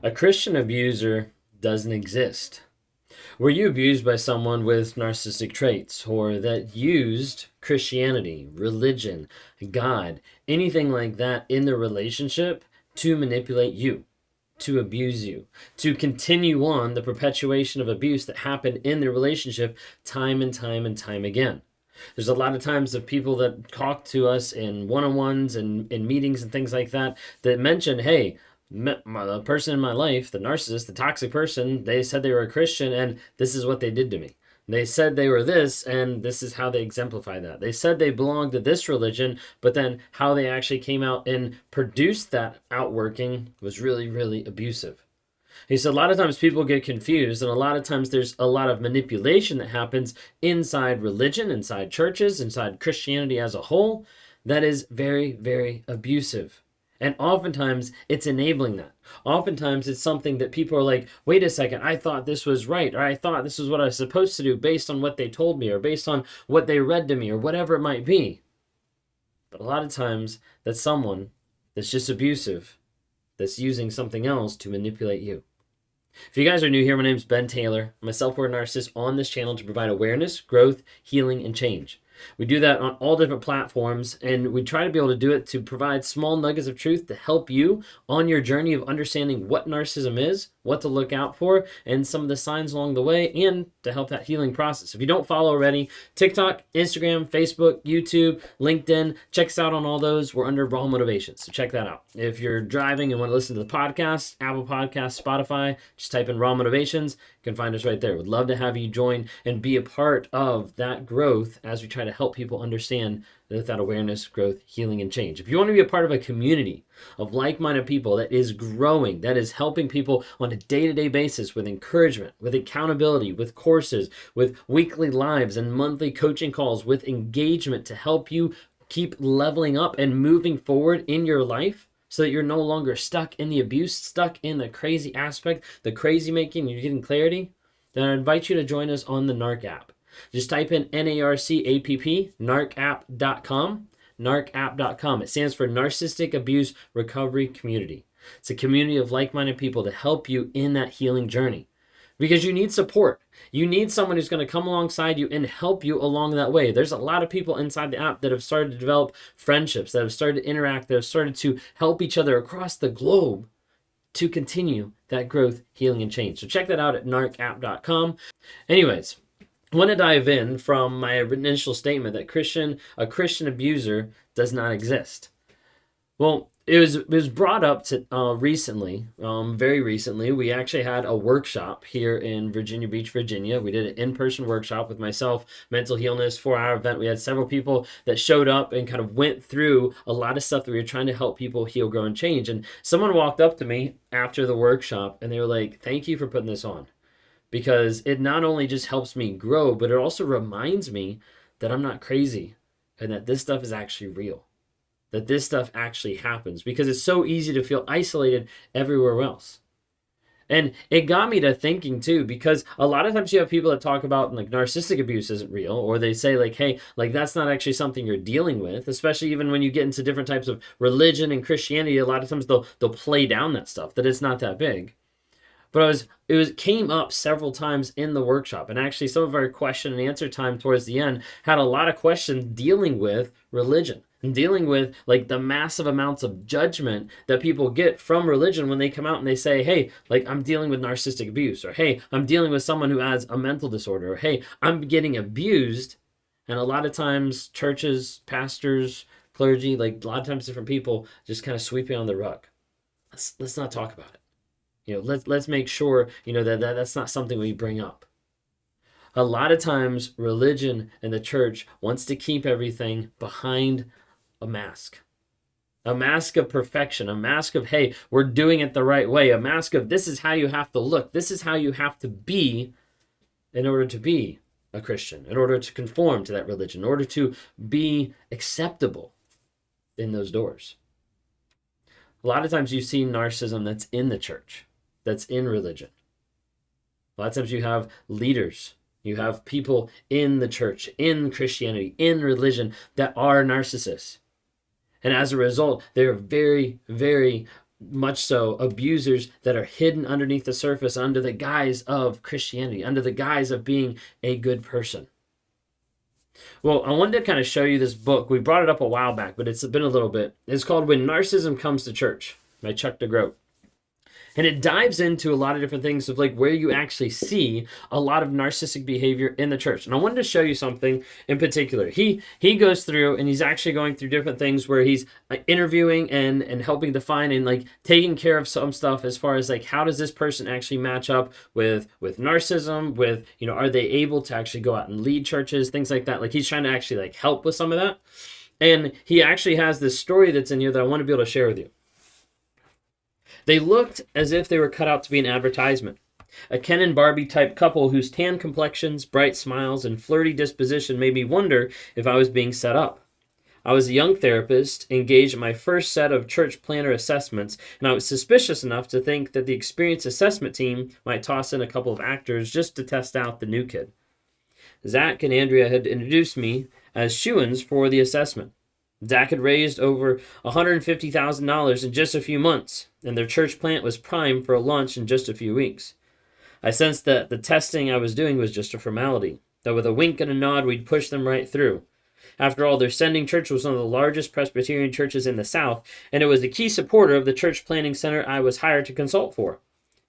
A Christian abuser doesn't exist. Were you abused by someone with narcissistic traits or that used Christianity, religion, God, anything like that in the relationship to manipulate you, to abuse you, to continue on the perpetuation of abuse that happened in the relationship time and time and time again? There's a lot of times of people that talk to us in one-on-ones and in meetings and things like that that mention, hey, the person in my life, the narcissist, the toxic person, they said they were a Christian and this is what they did to me. They said they were this, and this is how they exemplify that. They said they belonged to this religion, but then how they actually came out and produced that outworking was really, really abusive. He said a lot of times people get confused, and a lot of times there's a lot of manipulation that happens inside religion, inside churches, inside Christianity as a whole, that is very, very abusive. And oftentimes it's enabling that. Oftentimes it's something that people are like, wait a second, I thought this was right, or I thought this was what I was supposed to do based on what they told me, or based on what they read to me, or whatever it might be. But a lot of times that's someone that's just abusive, that's using something else to manipulate you. If you guys are new here, my name is Ben Taylor. I'm a self-aware narcissist on this channel to provide awareness, growth, healing, and change. We do that on all different platforms, and we try to be able to do it to provide small nuggets of truth to help you on your journey of understanding what narcissism is, what to look out for, and some of the signs along the way, and to help that healing process. If you don't follow already, TikTok, Instagram, Facebook, YouTube, LinkedIn, check us out on all those. We're under Raw Motivations, so check that out. If you're driving and want to listen to the podcast, Apple Podcasts, Spotify, just type in Raw Motivations. You can find us right there. We'd love to have you join and be a part of that growth as we try to help people understand that awareness, growth, healing, and change. If you want to be a part of a community of like-minded people that is growing, that is helping people on a day-to-day basis with encouragement, with accountability, with courses, with weekly lives and monthly coaching calls, with engagement to help you keep leveling up and moving forward in your life, so that you're no longer stuck in the abuse, stuck in the crazy aspect, the crazy making, you're getting clarity, then I invite you to join us on the NARC app. Just type in NARCAPP, narcapp.com, narcapp.com. It stands for Narcissistic Abuse Recovery Community. It's a community of like-minded people to help you in that healing journey. Because you need support. You need someone who's going to come alongside you and help you along that way. There's a lot of people inside the app that have started to develop friendships, that have started to interact, that have started to help each other across the globe to continue that growth, healing, and change. So check that out at narcapp.com. Anyways, I want to dive in from my initial statement that a Christian abuser does not exist. Well, it was brought up to recently, very recently. We actually had a workshop here in Virginia Beach, Virginia. We did an in-person workshop with myself, mental healness, 4-hour event. We had several people that showed up and kind of went through a lot of stuff that we were trying to help people heal, grow, and change. And someone walked up to me after the workshop and they were like, thank you for putting this on. Because it not only just helps me grow, but it also reminds me that I'm not crazy and that this stuff is actually real. That this stuff actually happens, because it's so easy to feel isolated everywhere else. And it got me to thinking too, because a lot of times you have people that talk about like narcissistic abuse isn't real, or they say like, hey, like that's not actually something you're dealing with, especially even when you get into different types of religion and Christianity. A lot of times they'll play down that stuff, that it's not that big. But it came up several times in the workshop, and actually some of our question and answer time towards the end had a lot of questions dealing with religion and dealing with like the massive amounts of judgment that people get from religion when they come out and they say, hey, like I'm dealing with narcissistic abuse, or hey, I'm dealing with someone who has a mental disorder, or hey, I'm getting abused. And a lot of times churches, pastors, clergy, like a lot of times different people just kind of sweep it on the rug. Let's not talk about it. Let's make sure, that's not something we bring up. A lot of times religion and the church wants to keep everything behind a mask of perfection, a mask of, hey, we're doing it the right way, a mask of this is how you have to look, this is how you have to be in order to be a Christian, in order to conform to that religion, in order to be acceptable in those doors. A lot of times you see narcissism that's in the church, that's in religion. A lot of times you have leaders, you have people in the church, in Christianity, in religion that are narcissists. And as a result, they're very, very much so abusers that are hidden underneath the surface under the guise of Christianity, under the guise of being a good person. Well, I wanted to kind of show you this book. We brought it up a while back, but it's been a little bit. It's called When Narcissism Comes to Church by Chuck DeGroat. And it dives into a lot of different things of like where you actually see a lot of narcissistic behavior in the church. And I wanted to show you something in particular. He goes through and he's actually going through different things where he's interviewing and helping define and like taking care of some stuff as far as like how does this person actually match up with narcissism, with, you know, are they able to actually go out and lead churches, things like that. Like he's trying to actually like help with some of that. And he actually has this story that's in here that I want to be able to share with you. They looked as if they were cut out to be an advertisement. A Ken and Barbie type couple whose tan complexions, bright smiles, and flirty disposition made me wonder if I was being set up. I was a young therapist, engaged in my first set of church planner assessments, and I was suspicious enough to think that the experienced assessment team might toss in a couple of actors just to test out the new kid. Zach and Andrea had introduced me as shoo-ins for the assessment. Zach had raised over $150,000 in just a few months, and their church plant was primed for a launch in just a few weeks. I sensed that the testing I was doing was just a formality, that with a wink and a nod we'd push them right through. After all, their sending church was one of the largest Presbyterian churches in the South, and it was a key supporter of the church planning center I was hired to consult for.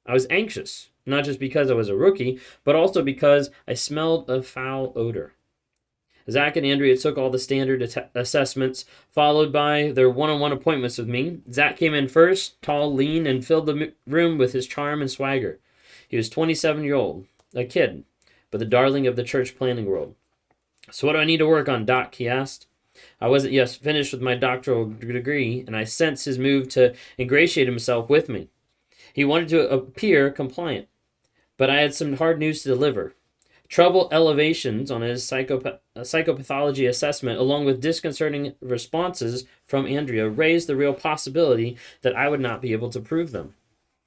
I was anxious, not just because I was a rookie, but also because I smelled a foul odor. Zach and Andrea took all the standard assessments, followed by their one-on-one appointments with me. Zach came in first, tall, lean, and filled the room with his charm and swagger. He was 27-year-old, a kid, but the darling of the church planning world. "So what do I need to work on, Doc?" he asked. I wasn't yet finished with my doctoral degree, and I sensed his move to ingratiate himself with me. He wanted to appear compliant, but I had some hard news to deliver. Trouble elevations on his psychopathology assessment, along with disconcerting responses from Andrea, raised the real possibility that I would not be able to prove them.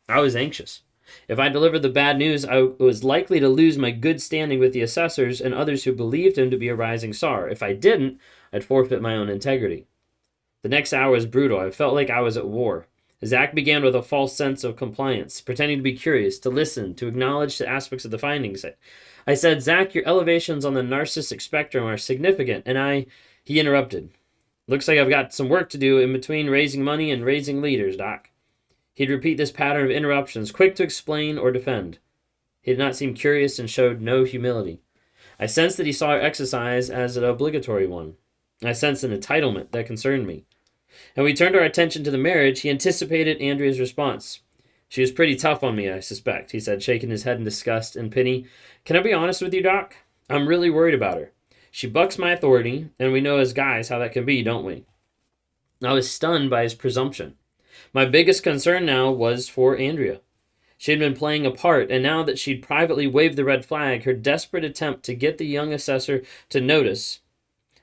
I was anxious. If I delivered the bad news, I was likely to lose my good standing with the assessors and others who believed him to be a rising star. If I didn't, I'd forfeit my own integrity. The next hour was brutal. I felt like I was at war. Zach began with a false sense of compliance, pretending to be curious, to listen, to acknowledge the aspects of the findings. I said, "Zach, your elevations on the narcissistic spectrum are significant," and he interrupted. "Looks like I've got some work to do in between raising money and raising leaders, Doc." He'd repeat this pattern of interruptions, quick to explain or defend. He did not seem curious and showed no humility. I sensed that he saw our exercise as an obligatory one. I sensed an entitlement that concerned me. And we turned our attention to the marriage. He anticipated Andrea's response. "She was pretty tough on me, I suspect," he said, shaking his head in disgust and pity. "Can I be honest with you, Doc? I'm really worried about her. She bucks my authority, and we know as guys how that can be, don't we?" I was stunned by his presumption. My biggest concern now was for Andrea. She had been playing a part, and now that she'd privately waved the red flag, her desperate attempt to get the young assessor to notice,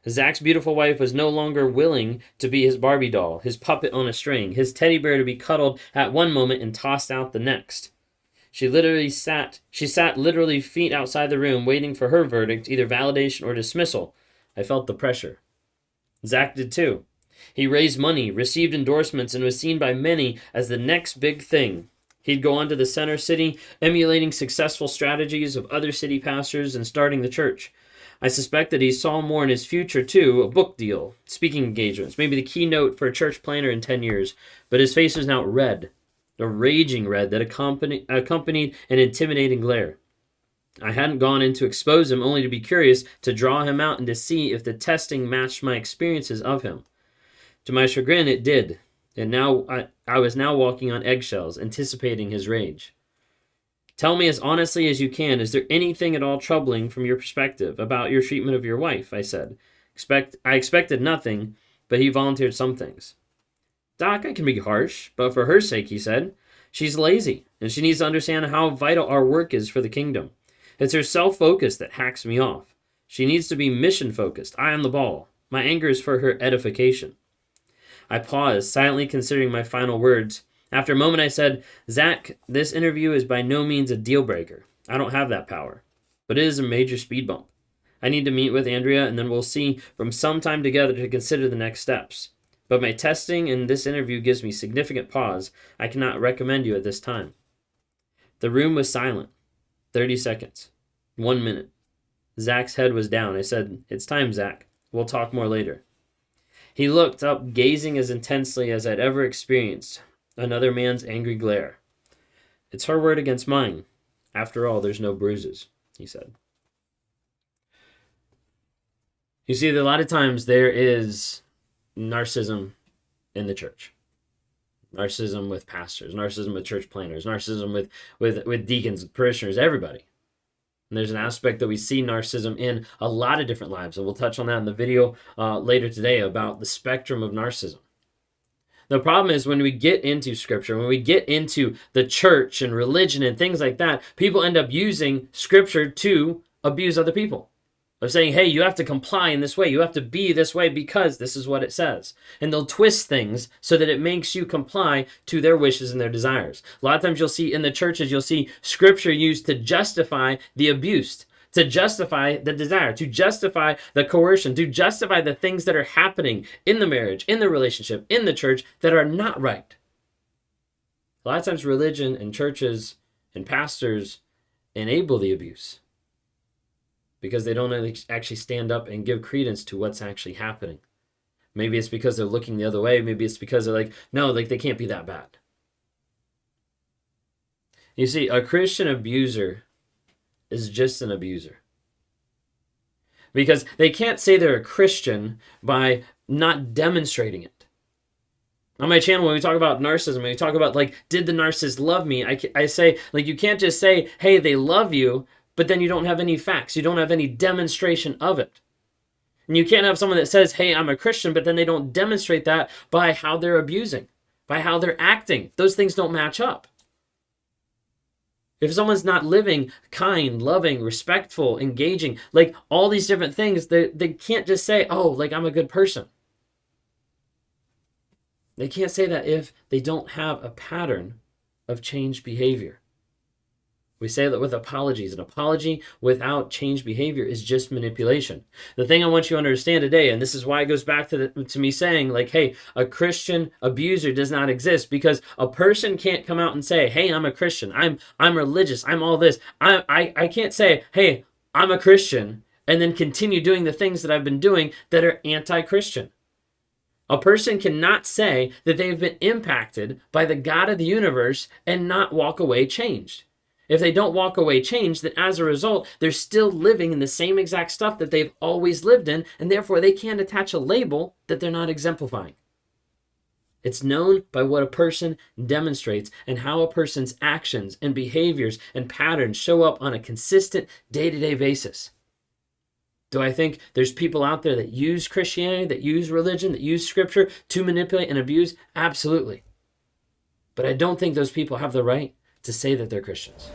Zach's beautiful wife was no longer willing to be his Barbie doll, his puppet on a string, his teddy bear to be cuddled at one moment and tossed out the next. She sat literally feet outside the room waiting for her verdict, either validation or dismissal. I felt the pressure. Zach did too. He raised money, received endorsements, and was seen by many as the next big thing. He'd go on to the center city, emulating successful strategies of other city pastors and starting the church. I suspect that he saw more in his future, too, a book deal, speaking engagements, maybe the keynote for a church planner in 10 years. But his face was now red, a raging red that accompanied an intimidating glare. I hadn't gone in to expose him, only to be curious, to draw him out and to see if the testing matched my experiences of him. To my chagrin, it did, and now I was now walking on eggshells, anticipating his rage. "Tell me as honestly as you can, is there anything at all troubling from your perspective about your treatment of your wife?" I said. I expected nothing, but he volunteered some things. "Doc, I can be harsh, but for her sake," he said. "She's lazy, and she needs to understand how vital our work is for the kingdom. It's her self-focus that hacks me off. She needs to be mission-focused, eye on the ball. My anger is for her edification." I paused, silently considering my final words. After a moment, I said, "Zach, this interview is by no means a deal breaker. I don't have that power. But it is a major speed bump. I need to meet with Andrea, and then we'll see from some time together to consider the next steps. But my testing in this interview gives me significant pause. I cannot recommend you at this time. The room was silent. 30 seconds. 1 minute. Zach's head was down. I said, "It's time, Zach. We'll talk more later." He looked up, gazing as intensely as I'd ever experienced another man's angry glare. "It's her word against mine. After all, there's no bruises," he said. You see, a lot of times there is narcissism in the church. Narcissism with pastors, narcissism with church planners, narcissism with deacons, parishioners, everybody. And there's an aspect that we see narcissism in a lot of different lives, and we'll touch on that in the video later today about the spectrum of narcissism. The problem is when we get into Scripture, when we get into the church and religion and things like that, people end up using Scripture to abuse other people. Of saying, hey, you have to comply in this way. You have to be this way because this is what it says. And they'll twist things so that it makes you comply to their wishes and their desires. A lot of times you'll see in the churches, you'll see Scripture used to justify the abuse, to justify the desire, to justify the coercion, to justify the things that are happening in the marriage, in the relationship, in the church that are not right. A lot of times religion and churches and pastors enable the abuse, because they don't actually stand up and give credence to what's actually happening. Maybe it's because they're looking the other way. Maybe it's because they're like, no, like they can't be that bad. You see, a Christian abuser is just an abuser. Because they can't say they're a Christian by not demonstrating it. On my channel, when we talk about narcissism, when we talk about, like, did the narcissist love me? I say, like, you can't just say, hey, they love you, but then you don't have any facts. You don't have any demonstration of it. And you can't have someone that says, hey, I'm a Christian, but then they don't demonstrate that by how they're abusing, by how they're acting. Those things don't match up. If someone's not living kind, loving, respectful, engaging, like all these different things, they can't just say, oh, like I'm a good person. They can't say that if they don't have a pattern of changed behavior. We say that with apologies. An apology without changed behavior is just manipulation. The thing I want you to understand today, and this is why it goes back to me saying, like, hey, a Christian abuser does not exist, because a person can't come out and say, hey, I'm a Christian. I'm religious. I'm all this. I can't say, hey, I'm a Christian, and then continue doing the things that I've been doing that are anti-Christian. A person cannot say that they've been impacted by the God of the universe and not walk away changed. If they don't walk away changed, then as a result, they're still living in the same exact stuff that they've always lived in, and therefore they can't attach a label that they're not exemplifying. It's known by what a person demonstrates and how a person's actions and behaviors and patterns show up on a consistent day-to-day basis. Do I think there's people out there that use Christianity, that use religion, that use Scripture to manipulate and abuse? Absolutely. But I don't think those people have the right to say that they're Christians.